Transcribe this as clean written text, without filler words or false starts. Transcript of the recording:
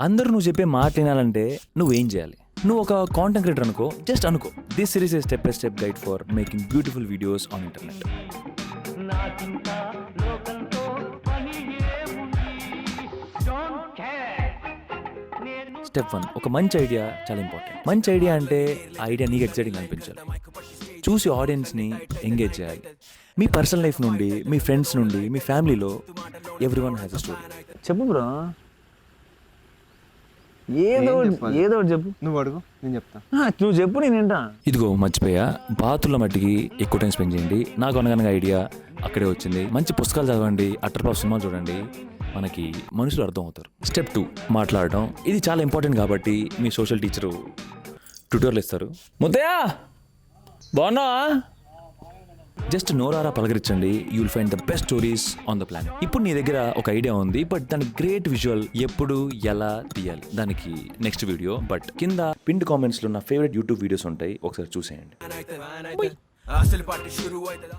అందరూ నువ్వు చెప్పే మాట వినాలంటే నువ్వేం చేయాలి? నువ్వు ఒక కాంటెంట్ క్రియేటర్ అనుకో, జస్ట్ అనుకో. This series A step by step guide for making beautiful videos on internet. Step 1, ఒక మంచి ఐడియా చాలా ఇంపార్టెంట్. మంచి ఐడియా అంటే ఆ ఐడియా నీకు ఎక్సైటింగ్ అనిపించాలి, చూసి ఆడియన్స్ని ఎంగేజ్ చేయాలి. మీ పర్సనల్ లైఫ్ నుండి, మీ ఫ్రెండ్స్ నుండి, మీ ఫ్యామిలీలో ఎవ్రీవన్ హ్యాస్ అ స్టోరీ. చెప్పు బ్రో, ఏదో ఒకటి చెప్పు. నువ్వు అడుగు, నేను చెప్తా. నువ్వు చెప్పు, నేను వింటా. ఇదిగో మర్చిపోయా, బాతుల మట్టికి ఎక్కువ టైం స్పెండ్ చేయండి. నాకు అనగనగా ఐడియా అక్కడే వచ్చింది. మంచి పుస్తకాలు చదవండి, అట్టర్పాప్ సినిమాలు చూడండి, మనకి మనుషులు అర్థం అవుతారు. స్టెప్ 2, మాట్లాడటం. ఇది చాలా ఇంపార్టెంట్ కాబట్టి మీ సోషల్ టీచరు ట్యూటర్లు ఇస్తారు. ముద్దయ్య బాగున్నావా? జస్ట్ నోరారా పలకరించండి, you will find the best stories on the plan. ఇప్పుడు నీ దగ్గర ఒక ఐడియా ఉంది, బట్ దాని గ్రేట్ విజువల్ ఎప్పుడు ఎలా తీయాలి దానికి నెక్స్ట్ వీడియో. బట్ కింద పిన్ కామెంట్స్లో నా ఫేవరెట్ యూట్యూబ్ వీడియోస్ ఉంటాయి, ఒకసారి చూసేయండి.